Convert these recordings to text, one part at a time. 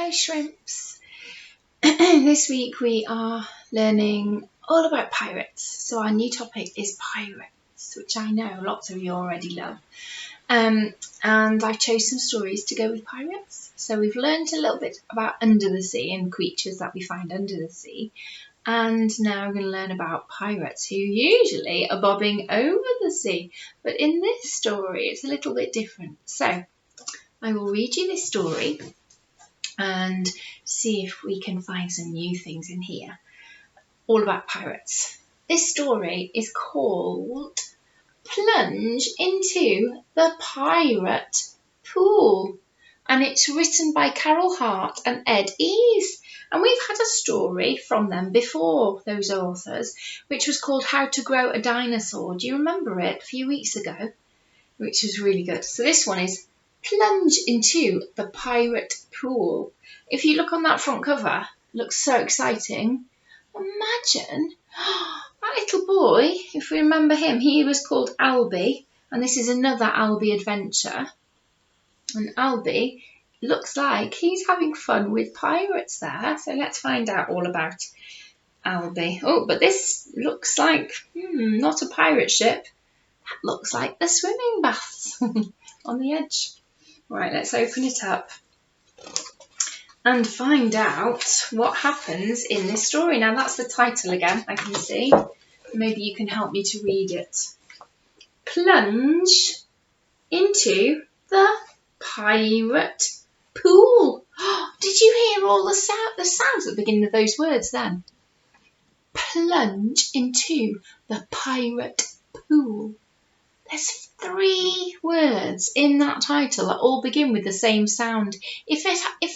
Hello shrimps. This week we are learning all about pirates. So our new topic is pirates, which I know lots of you already love. And I've chose some stories to go with pirates. So we've learned a little bit about under the sea and creatures that we find under the sea. And now we're going to learn about pirates who usually are bobbing over the sea. But in this story, it's a little bit different. So I will read you this story and see if we can find some new things in here. All about pirates. This story is called Plunge into the Pirate Pool, and it's written by Carol Hart and Ed Ease. And we've had a story from them before, those authors, which was called How to Grow a Dinosaur. Do you remember it? A few weeks ago, which was really good. So this one is Plunge into the Pirate Pool. If you look on that front cover, it looks so exciting. Imagine that little boy, if we remember him, he was called Albie, and this is another Albie adventure. And Albie looks like he's having fun with pirates there. So let's find out all about Albie. Oh, but this looks like not a pirate ship. That looks like the swimming baths on the edge. Right, let's open it up and find out what happens in this story. Now that's the title again, I can see. Maybe you can help me to read it. Plunge into the Pirate Pool. Did you hear all the sounds at the beginning of those words then? Plunge into the Pirate Pool. There's 3 words in that title that all begin with the same sound. If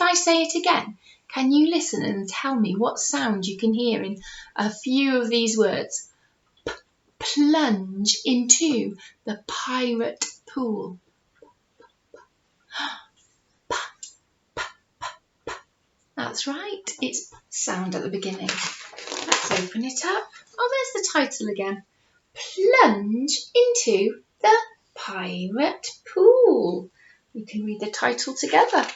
I say it again, can you listen and tell me what sound you can hear in a few of these words? Plunge into the Pirate Pool. That's right, it's sound at the beginning. Let's open it up. Oh, there's the title again. Plunge into the Pirate Pool. We can read the title together.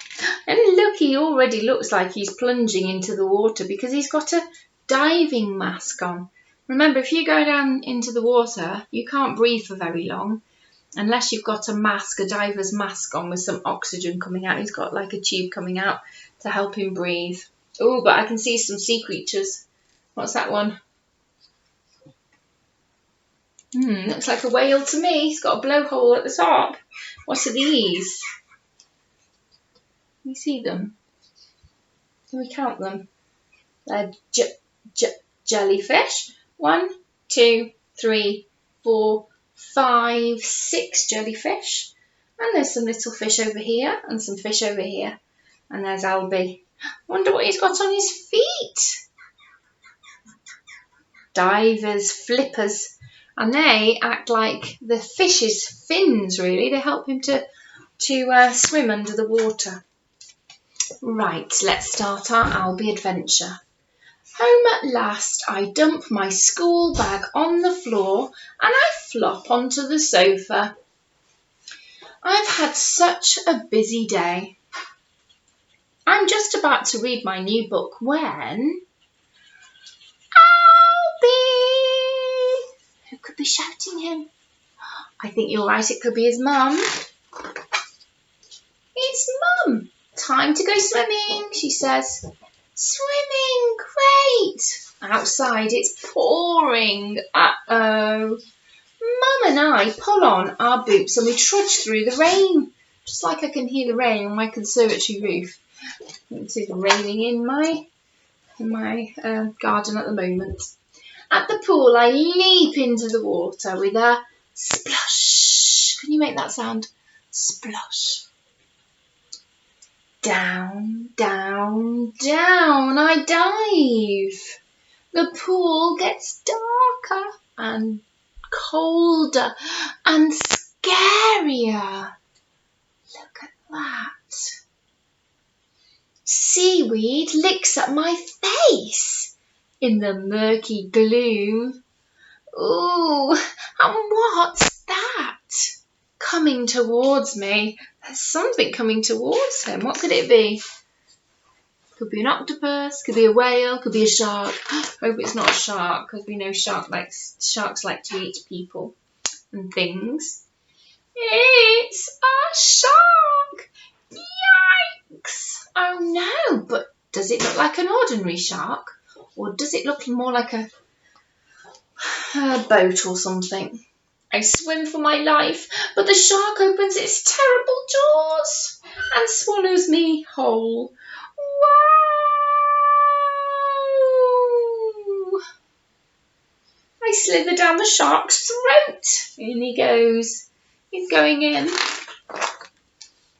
And look, he already looks like he's plunging into the water because he's got a diving mask on. Remember, if you go down into the water, you can't breathe for very long unless you've got a mask, a diver's mask on with some oxygen coming out. He's got like a tube coming out to help him breathe. Oh, but I can see some sea creatures. What's that one? Looks like a whale to me. He's got a blowhole at the top. What are these? Can you see them? Can we count them? They're jellyfish. 1, 2, 3, 4, 5, 6 jellyfish. And there's some little fish over here and some fish over here. And there's Albie. Wonder what he's got on his feet. Divers, flippers. And they act like the fish's fins, really. They help him to swim under the water. Right, let's start our Albie adventure. Home at last, I dump my school bag on the floor and I flop onto the sofa. I've had such a busy day. I'm just about to read my new book when... Who could be shouting him? I think you're right, it could be his mum. It's Mum. Time to go swimming, she says. Swimming, great. Outside it's pouring. Uh-oh. Mum and I pull on our boots and we trudge through the rain. Just like I can hear the rain on my conservatory roof. You can see the raining in my garden at the moment. At the pool, I leap into the water with a splosh. Can you make that sound? Splosh. Down, down, down, I dive. The pool gets darker and colder and scarier. Look at that. Seaweed licks at my face. In the murky gloom. Ooh, and what's that? Coming towards me. There's something coming towards him. What could it be? could be an octopus, could be a whale, could be a shark. Hope it's not a shark, because we know sharks like to eat people and things. It's a shark! Yikes! Oh no, but does it look like an ordinary shark? Or does it look more like a boat or something? I swim for my life, but the shark opens its terrible jaws and swallows me whole. Wow! I slither down the shark's throat. In he goes. He's going in.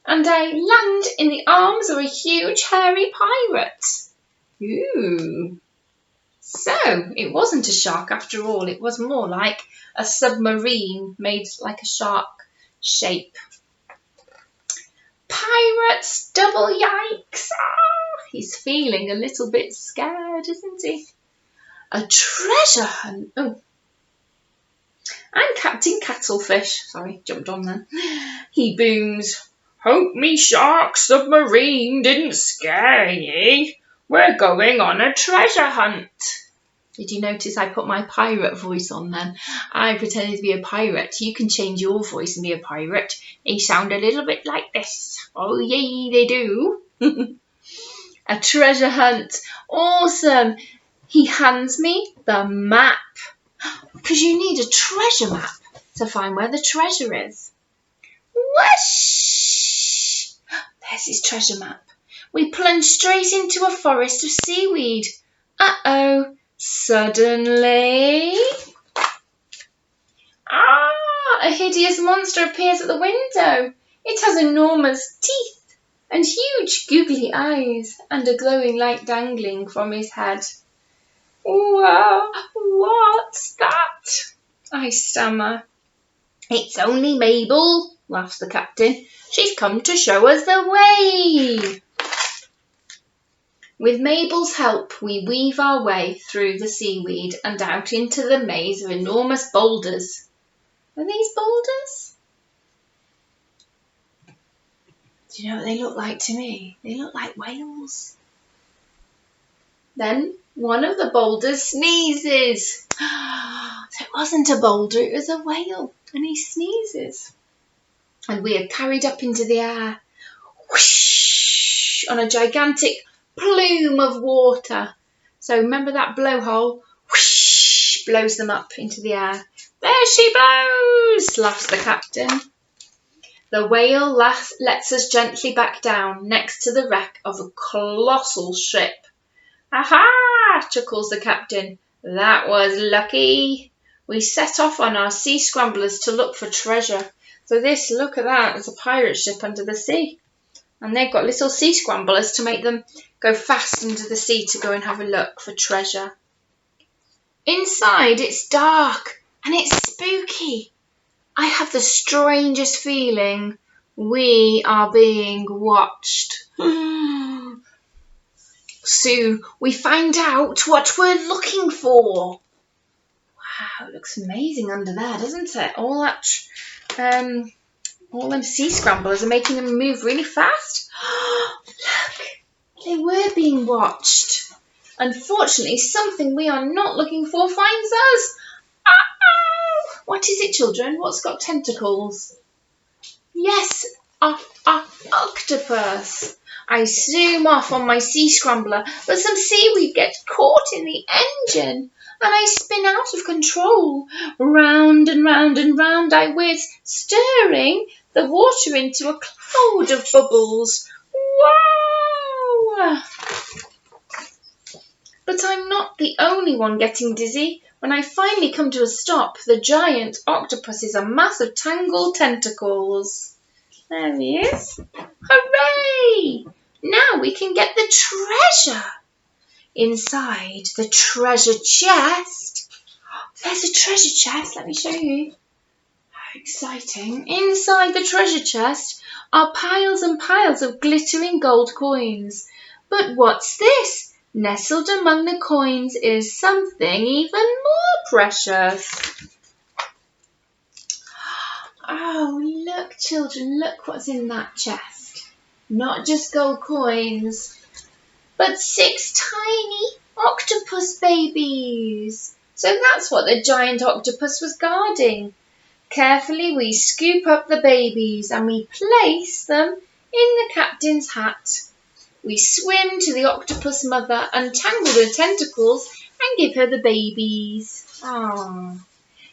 And I land in the arms of a huge hairy pirate. Ooh. So, it wasn't a shark after all. It was more like a submarine made like a shark shape. Pirates, double yikes! Ah, he's feeling a little bit scared, isn't he? A treasure hunt. Oh, I'm Captain Cuttlefish. Sorry, jumped on then. He booms. Hope me shark submarine didn't scare ye. We're going on a treasure hunt. Did you notice I put my pirate voice on then? I pretended to be a pirate. You can change your voice and be a pirate. They sound a little bit like this. Oh, yay, they do. A treasure hunt. Awesome. He hands me the map. Because you need a treasure map to find where the treasure is. Whoosh! There's his treasure map. We plunge straight into a forest of seaweed. Uh-oh. Suddenly, a hideous monster appears at the window. It has enormous teeth and huge googly eyes and a glowing light dangling from his head. Wow, what's that? I stammer. It's only Mabel, laughs the captain. She's come to show us the way. With Mabel's help, we weave our way through the seaweed and out into the maze of enormous boulders. Are these boulders? Do you know what they look like to me? They look like whales. Then one of the boulders sneezes. So it wasn't a boulder, it was a whale, and he sneezes. And we are carried up into the air, whoosh, on a gigantic plume of water. So remember that blowhole? Whoosh, blows them up into the air. There she blows, laughs the captain. The whale lets us gently back down next to the wreck of a colossal ship. Aha, chuckles the captain. That was lucky. We set off on our sea scramblers to look for treasure. So look at that, it's a pirate ship under the sea. And they've got little sea scramblers to make them go fast into the sea to go and have a look for treasure. Inside, it's dark and it's spooky. I have the strangest feeling we are being watched. Soon we find out what we're looking for. Wow, it looks amazing under there, doesn't it? All them sea scramblers are making them move really fast. Look, they were being watched. Unfortunately, something we are not looking for finds us. Uh-oh! What is it, children? What's got tentacles? Yes, octopus. I zoom off on my sea scrambler, but some seaweed gets caught in the engine, and I spin out of control. Round and round and round I whiz, stirring the water into a cloud of bubbles. Wow! But I'm not the only one getting dizzy. When I finally come to a stop, the giant octopus is a mass of tangled tentacles. There he is. Hooray! Now we can get the treasure. Inside the treasure chest. There's a treasure chest. Let me show you. How exciting. Inside the treasure chest are piles and piles of glittering gold coins. But what's this? Nestled among the coins is something even more precious. Oh, look, children, look what's in that chest. Not just gold coins. but 6 tiny octopus babies. So that's what the giant octopus was guarding. Carefully we scoop up the babies and we place them in the captain's hat. We swim to the octopus mother, untangle the tentacles and give her the babies. Aww.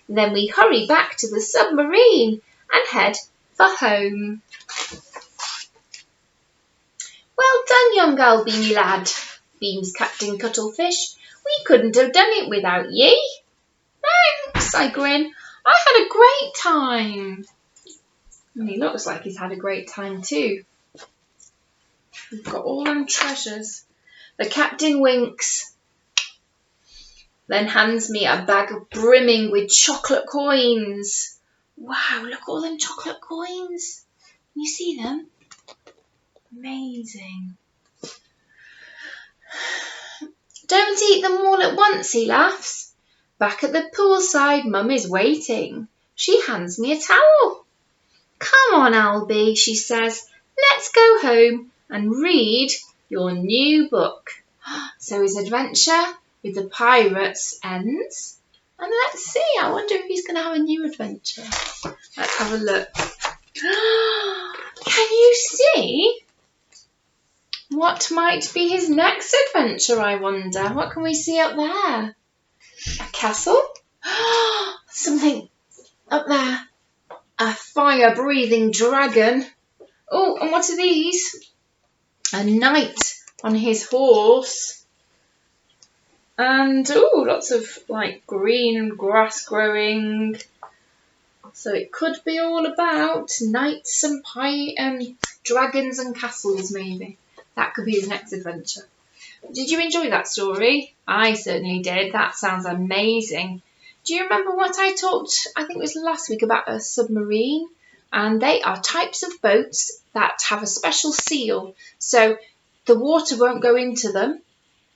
Then we hurry back to the submarine and head for home. Well done, young Albini lad, beams Captain Cuttlefish. We couldn't have done it without ye. Thanks, I grin. I had a great time. And he looks like he's had a great time too. We've got all them treasures. The captain winks, then hands me a bag brimming with chocolate coins. Wow, look at all them chocolate coins. Can you see them? Amazing. Don't eat them all at once, he laughs. Back at the poolside, Mum is waiting. She hands me a towel. Come on, Albie, she says. Let's go home and read your new book. So his adventure with the pirates ends. And let's see, I wonder if he's going to have a new adventure. Let's have a look. Can you see what might be his next adventure, I wonder? What can we see up there? A castle? Something up there. A fire-breathing dragon. Oh, and what are these? A knight on his horse. And, oh, lots of, like, green grass growing. So it could be all about knights and dragons and castles, maybe. That could be his next adventure. Did you enjoy that story? I certainly did. That sounds amazing. Do you remember what I talked, I think it was last week, about a submarine? And they are types of boats that have a special seal. So the water won't go into them.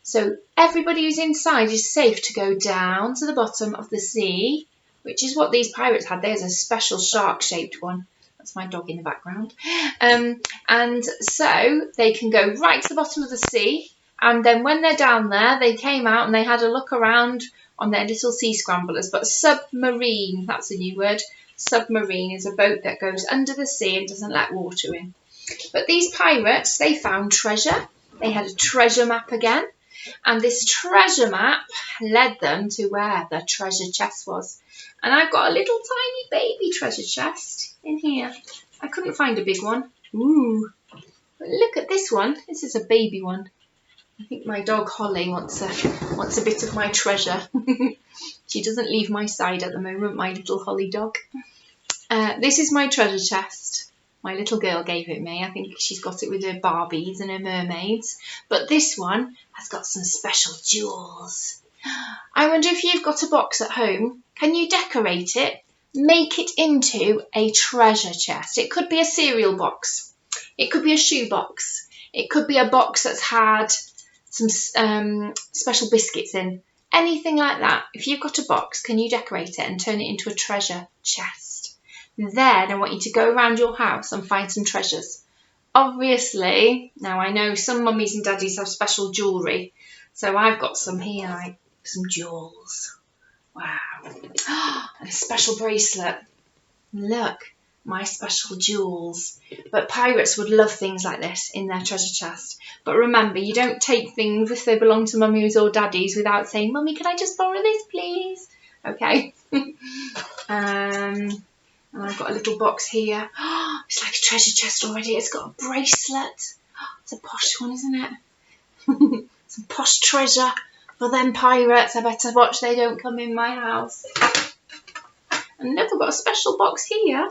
So everybody who's inside is safe to go down to the bottom of the sea, which is what these pirates had. There's a special shark-shaped one. That's my dog in the background. And so they can go right to the bottom of the sea. And then when they're down there, they came out and they had a look around on their little sea scramblers. But submarine, that's a new word. Submarine is a boat that goes under the sea and doesn't let water in. But these pirates, they found treasure. They had a treasure map again. And this treasure map led them to where the treasure chest was. And I've got a little tiny baby treasure chest in here. I couldn't find a big one. Ooh. But look at this one. This is a baby one. I think my dog Holly wants a bit of my treasure. She doesn't leave my side at the moment, my little Holly dog. This is my treasure chest. My little girl gave it me. I think she's got it with her Barbies and her mermaids. But this one has got some special jewels. I wonder if you've got a box at home. Can you decorate it? Make it into a treasure chest. It could be a cereal box. It could be a shoe box. It could be a box that's had some special biscuits in. Anything like that. If you've got a box, can you decorate it and turn it into a treasure chest? Then I want you to go around your house and find some treasures. Obviously, now I know some mummies and daddies have special jewellery. So I've got some here, like some jewels. Wow. And a special bracelet. Look, my special jewels. But pirates would love things like this in their treasure chest. But remember, you don't take things if they belong to mummies or daddies without saying, Mummy, can I just borrow this, please? Okay. And I've got a little box here. It's like a treasure chest already. It's got a bracelet. It's a posh one, isn't it? Some posh treasure for them pirates. I better watch they don't come in my house. And look, I've got a special box here.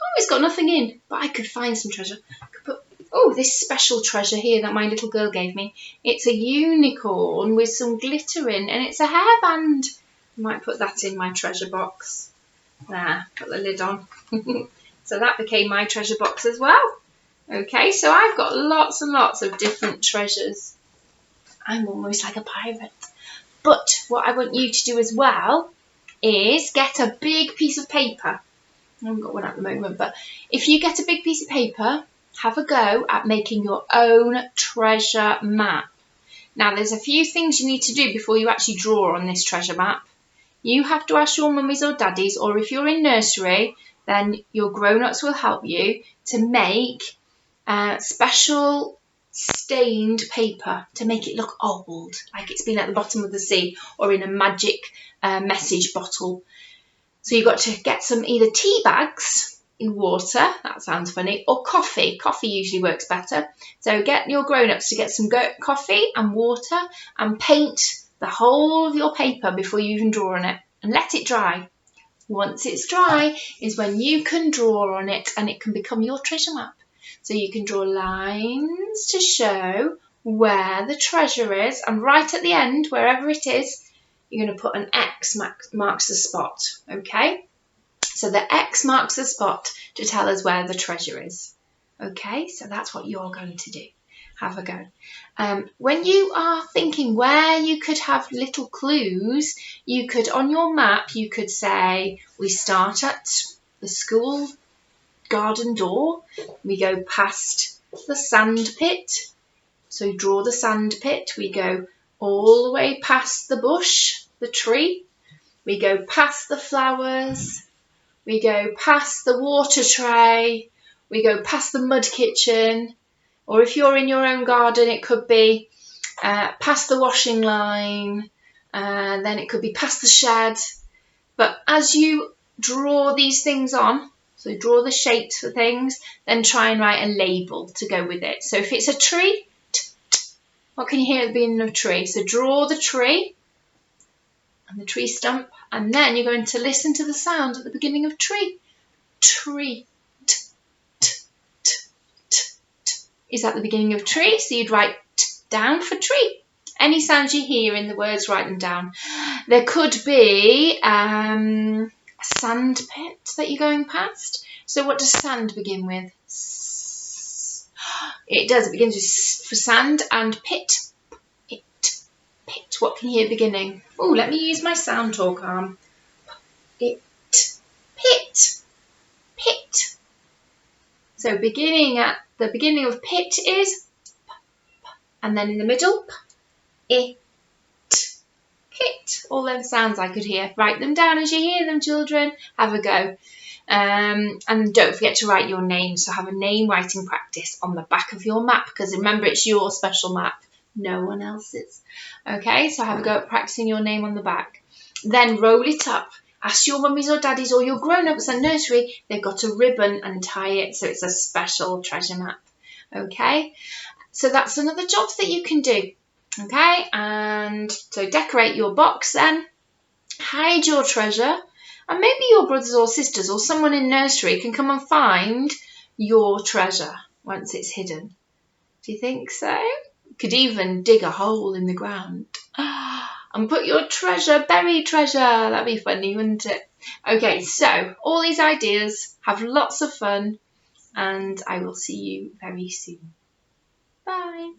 Oh, it's got nothing in, but I could find some treasure. I could put, oh, this special treasure here that my little girl gave me. It's a unicorn with some glitter in, and it's a hairband. I might put that in my treasure box. There, put the lid on. So that became my treasure box as well. Okay, so I've got lots and lots of different treasures. I'm almost like a pirate. But what I want you to do as well is get a big piece of paper. I haven't got one at the moment, but if you get a big piece of paper, have a go at making your own treasure map. Now, there's a few things you need to do before you actually draw on this treasure map. You have to ask your mummies or daddies, or if you're in nursery, then your grown-ups will help you to make special stained paper to make it look old, like it's been at the bottom of the sea or in a magic message bottle. So you've got to get some either tea bags in water, that sounds funny, or coffee. Coffee usually works better. So get your grown-ups to get some coffee and water and paint the whole of your paper before you even draw on it, and let it dry. Once it's dry is when you can draw on it, and it can become your treasure map. So you can draw lines to show where the treasure is, and right at the end, wherever it is, you're going to put an X marks the spot, okay? So the X marks the spot to tell us where the treasure is. Okay, so that's what you're going to do. Have a go. When you are thinking where you could have little clues, you could, on your map, you could say, we start at the school garden door, we go past the sand pit. So draw the sand pit, we go all the way past the bush, the tree, we go past the flowers, we go past the water tray, we go past the mud kitchen, or if you're in your own garden, it could be past the washing line, then it could be past the shed. But as you draw these things on, so draw the shapes for things, then try and write a label to go with it. So if it's a tree, what can you hear at the beginning of a tree? So draw the tree and the tree stump, and then you're going to listen to the sound at the beginning of tree. Tree. T, t, t, t, t. Is that the beginning of tree? So you'd write t down for tree. Any sounds you hear in the words, write them down. There could be a sand pit that you're going past. So what does sand begin with? S. It does. It begins with s for sand, and pit. It. Pit. What can you hear at the beginning? Oh, let me use my sound talk arm. It. Pit. Pit. So beginning at the beginning of pit is p, p, and then in the middle, p, it. Pit. All them sounds I could hear. Write them down as you hear them, children. Have a go. And don't forget to write your name. So have a name writing practice on the back of your map, because remember, it's your special map, no one else's. Okay, so have a go at practicing your name on the back. Then roll it up. Ask your mummies or daddies or your grown-ups at nursery. They've got a ribbon and tie it so it's a special treasure map. Okay, so that's another job that you can do. Okay, and so decorate your box then. Hide your treasure. And maybe your brothers or sisters or someone in nursery can come and find your treasure once it's hidden. Do you think so? You could even dig a hole in the ground and put your treasure, buried treasure. That'd be funny, wouldn't it? Okay, so all these ideas, have lots of fun, and I will see you very soon. Bye.